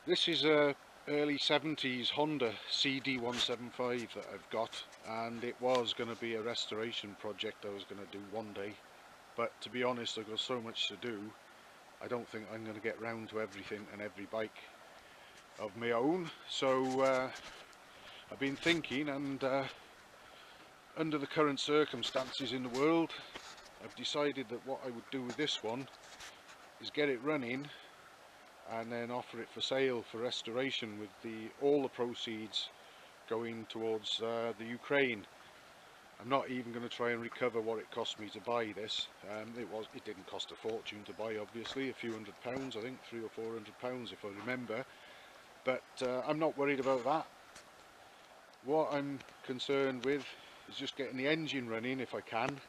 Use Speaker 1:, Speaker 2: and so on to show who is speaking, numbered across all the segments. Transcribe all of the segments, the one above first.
Speaker 1: This is a early 70s Honda CD175 that I've got, and it was going to be a restoration project I was going to do one day, but to be honest, I've got so much to do, I don't think I'm going to get round to everything and every bike of my own. So I've been thinking, and under the current circumstances in the world, I've decided that what I would do with this one is get it running and then offer it for sale for restoration, with all the proceeds going towards the Ukraine. I'm not even going to try and recover what it cost me to buy this. It didn't cost a fortune to buy, obviously, a few £100, I think £300 or £400 if I remember, but I'm not worried about that. What I'm concerned with is just getting the engine running if I can,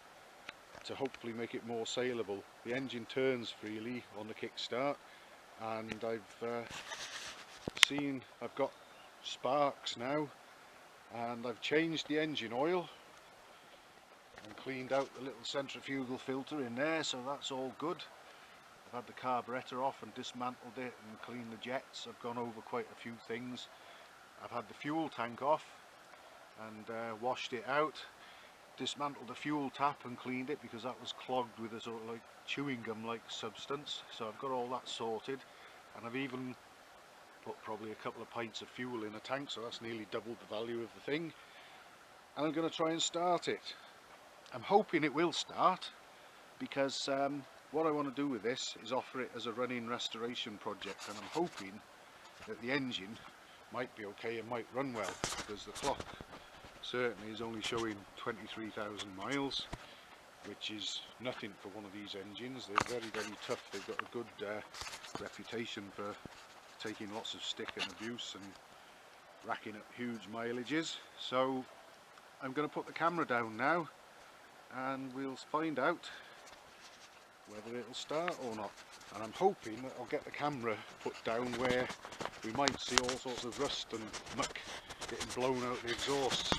Speaker 1: to hopefully make it more saleable. The engine turns freely on the kickstart, and I've got sparks now, and I've changed the engine oil and cleaned out the little centrifugal filter in there, so that's all good. I've had the carburettor off and dismantled it and cleaned the jets. I've gone over quite a few things. I've had the fuel tank off and washed it out, dismantled the fuel tap and cleaned it because that was clogged with a sort of like chewing gum like substance. So I've got all that sorted, and I've even put probably a couple of pints of fuel in a tank, so that's nearly doubled the value of the thing. And I'm going to try and start it. I'm hoping it will start, because what I want to do with this is offer it as a running restoration project, and I'm hoping that the engine might be okay and might run well, because the clock certainly is only showing 23,000 miles, which is nothing for one of these engines. They're very, very tough. They've got a good reputation for taking lots of stick and abuse and racking up huge mileages. So I'm going to put the camera down now, and we'll find out whether it'll start or not. And I'm hoping that I'll get the camera put down where we might see all sorts of rust and muck getting blown out the exhausts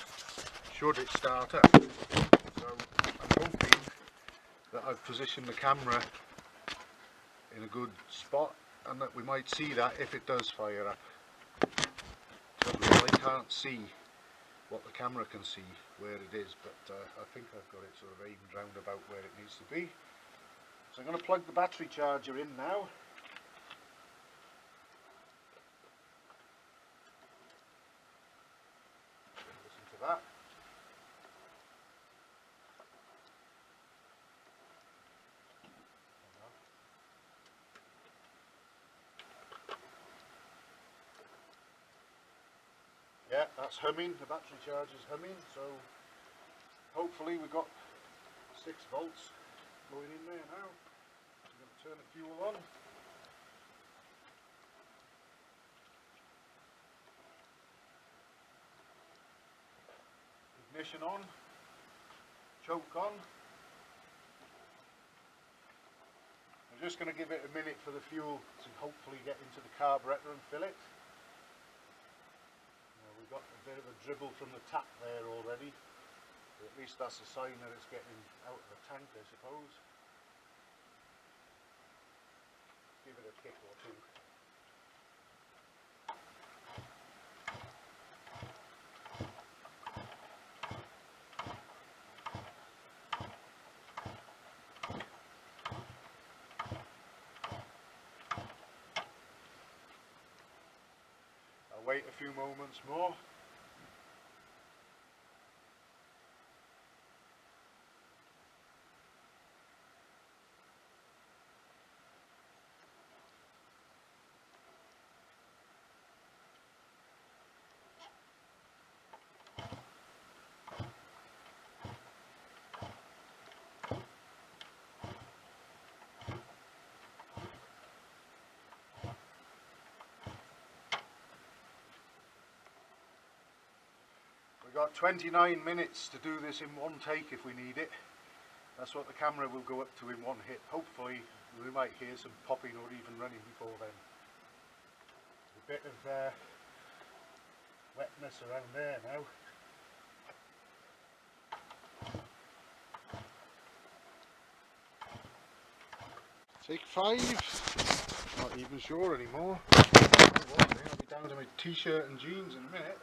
Speaker 1: should it start up. So I'm hoping that I've positioned the camera in a good spot, and that we might see that if it does fire up. Otherwise I can't see what the camera can see where it is, but I think I've got it sort of aimed round about where it needs to be. So I'm going to plug the battery charger in now. Listen to that. Yeah, that's humming, the battery charger's humming, so hopefully we've got 6 volts going in there now. I'm going to turn the fuel on. Ignition on. Choke on. I'm just going to give it a minute for the fuel to hopefully get into the carburettor and fill it. We've got a bit of a dribble from the tap there already, but at least that's a sign that it's getting out of the tank, I suppose. Give it a kick or two. I'll wait a few moments more. We've got 29 minutes to do this in one take if we need it. That's what the camera will go up to in one hit. Hopefully we might hear some popping or even running before then. A bit of wetness around there now. Take 5. Not Not even sure anymore. I'll be down to my t-shirt and jeans in a minute.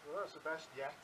Speaker 1: Well, that's the best yet.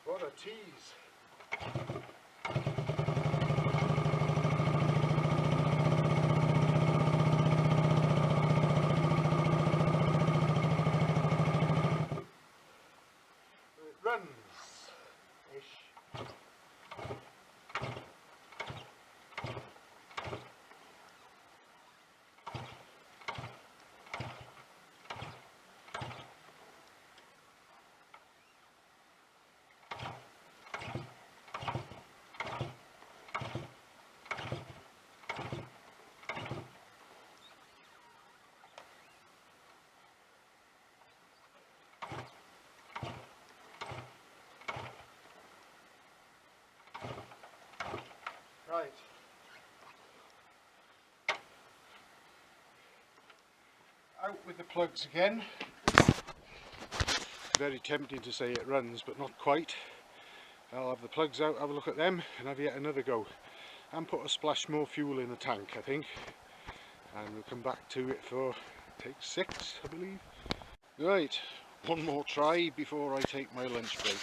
Speaker 1: What a tease. It runs-ish. Right. Out with the plugs again. Very tempting to say it runs, but not quite. I'll have the plugs out, have a look at them, and have yet another go. And put a splash more fuel in the tank, I think. And we'll come back to it for take 6, I believe. Right, one more try before I take my lunch break.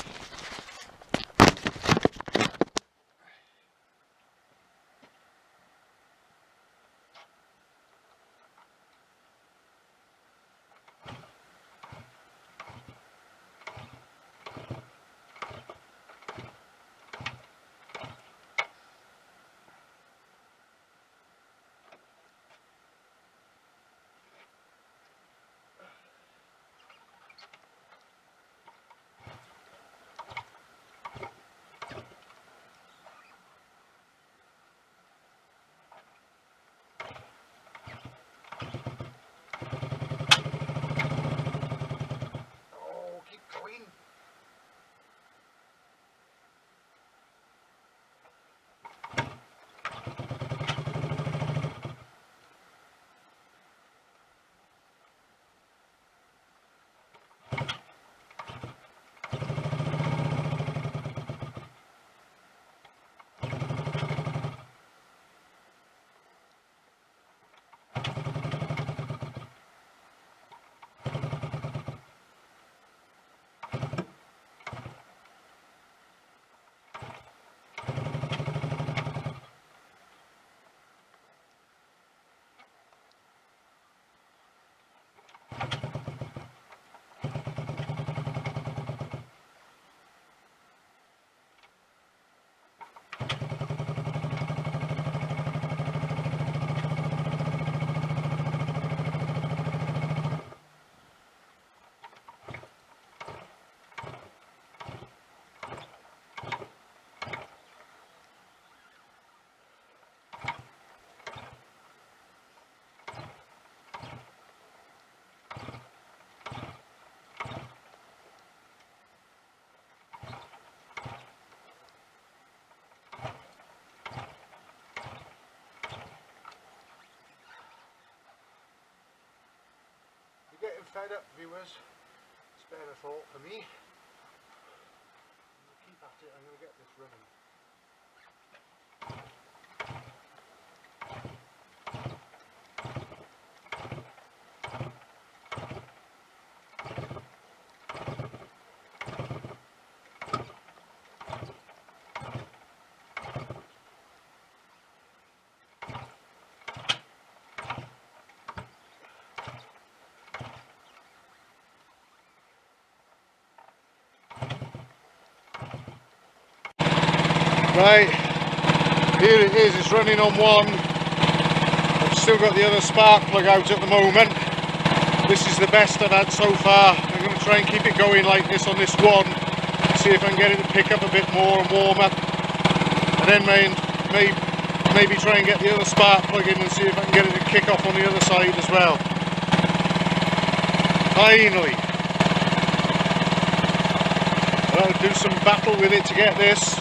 Speaker 1: fed up, viewers. Spare a thought for me. Keep at it, I'm going to get this running. Right, here it is, it's running on one. I've still got the other spark plug out at the moment. This is the best I've had so far. I'm going to try and keep it going like this on this one. See if I can get it to pick up a bit more and warm up. And then maybe try and get the other spark plug in and see if I can get it to kick off on the other side as well. Finally. I'll do some battle with it to get this.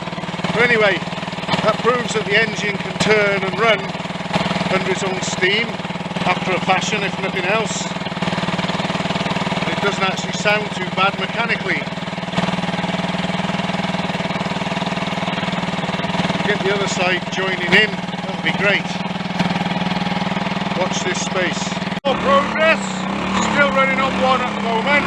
Speaker 1: But anyway, that proves that the engine can turn and run under its own steam, after a fashion if nothing else. It doesn't actually sound too bad mechanically. Get the other side joining in, that would be great. Watch this space. More progress, still running on one at the moment.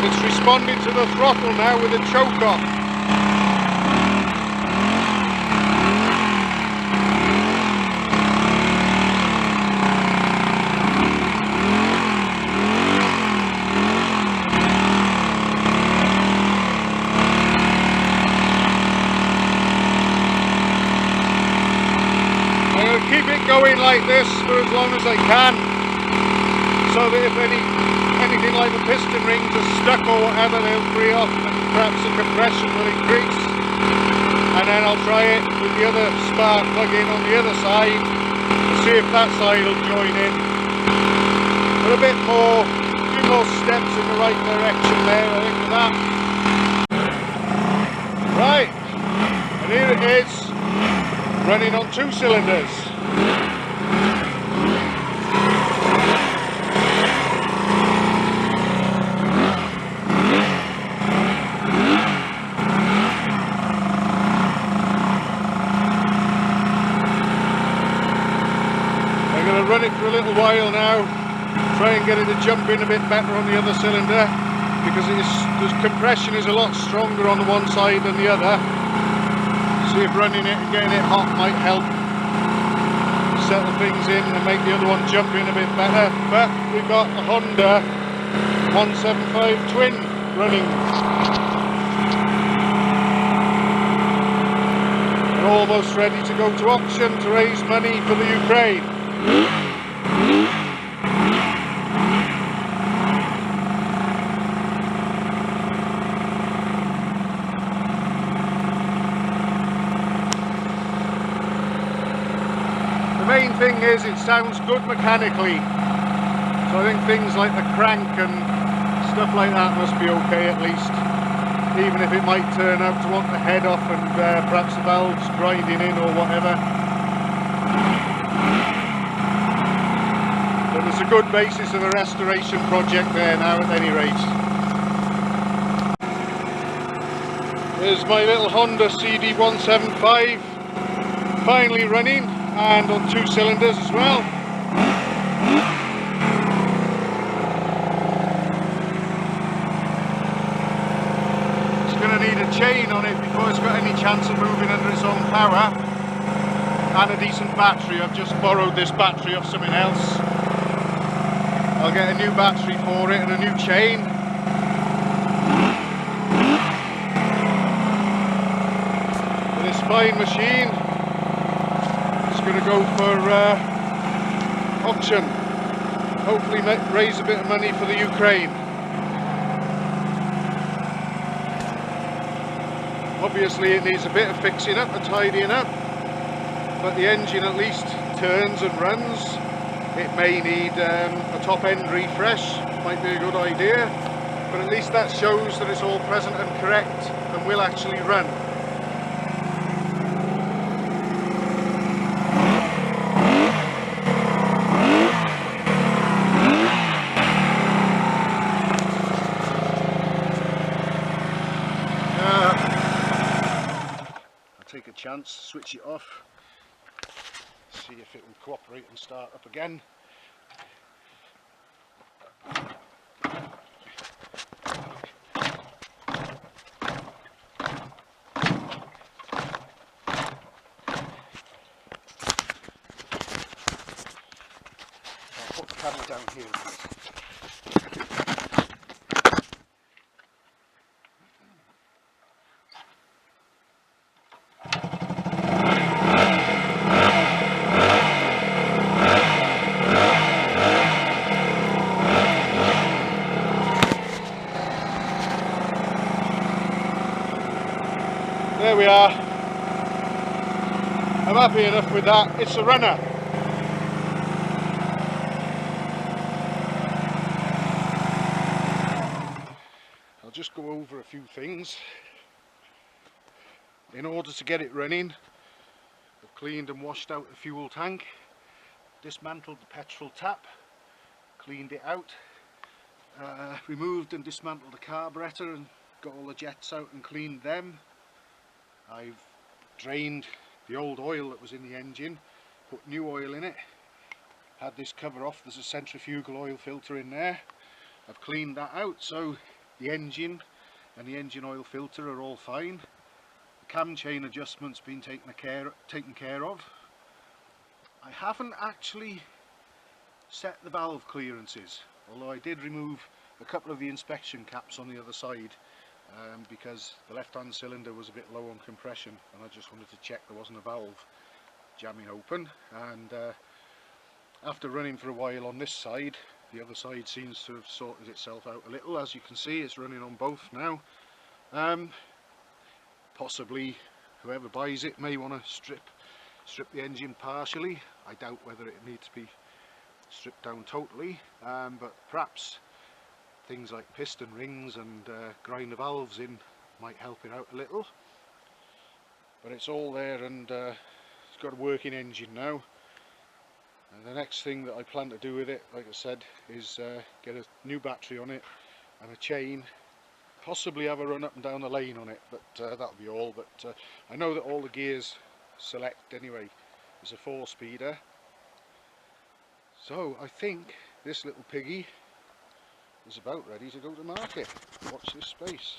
Speaker 1: It's responding to the throttle now with a choke off. I'm going to keep it going like this for as long as I can, so that if anything like the piston rings are stuck or whatever, they'll free off and perhaps the compression will increase. And then I'll try it with the other spark plug in on the other side to see if that side will join in. But a few more steps in the right direction there, I think, with that. Right, and here it is, running on 2 cylinders. Run it for a little while now, try and get it to jump in a bit better on the other cylinder, because the compression is a lot stronger on the one side than the other. See if running it and getting it hot might help settle things in and make the other one jump in a bit better. But we've got a Honda 175 twin running. And almost ready to go to auction to raise money for the Ukraine. The main thing is it sounds good mechanically, so I think things like the crank and stuff like that must be okay at least, even if it might turn out to want the head off and perhaps the valves grinding in or whatever. But there's a good basis of a restoration project there now at any rate. There's my little Honda CD175 finally running, and on 2 cylinders as well. It's going to need a chain on it before it's got any chance of moving under its own power, and a decent battery. I've just borrowed this battery off something else. I'll get a new battery for it and a new chain. For this fine machine, it's going to go for auction. Hopefully raise a bit of money for the Ukraine. Obviously it needs a bit of fixing up and tidying up, but the engine at least turns and runs. It may need a top end refresh, might be a good idea. but at least that shows that it's all present and correct and will actually run. I'll take a chance, switch it off, see if it will cooperate and start up again. I'll put the paddle down here. There we are. I'm happy enough with that. It's a runner. I'll just go over a few things. In order to get it running, I've cleaned and washed out the fuel tank, dismantled the petrol tap, cleaned it out, removed and dismantled the carburettor and got all the jets out and cleaned them. I've drained the old oil that was in the engine, put new oil in it, had this cover off. There's a centrifugal oil filter in there. I've cleaned that out, so the engine and the engine oil filter are all fine. The cam chain adjustment's been taken care of. I haven't actually set the valve clearances, although I did remove a couple of the inspection caps on the other side because the left hand cylinder was a bit low on compression and I just wanted to check there wasn't a valve jamming open. And after running for a while on this side, the other side seems to have sorted itself out a little. As you can see, it's running on both now. Possibly whoever buys it may want to strip the engine partially. I doubt whether it needs to be stripped down totally, but perhaps things like piston rings and grind the valves in might help it out a little. But it's all there and it's got a working engine now. And the next thing that I plan to do with it, like I said, is get a new battery on it and a chain, possibly have a run up and down the lane on it, but that'll be all. But I know that all the gears select anyway. It's a 4-speeder, so I think this little piggy is about ready to go to market. Watch this space.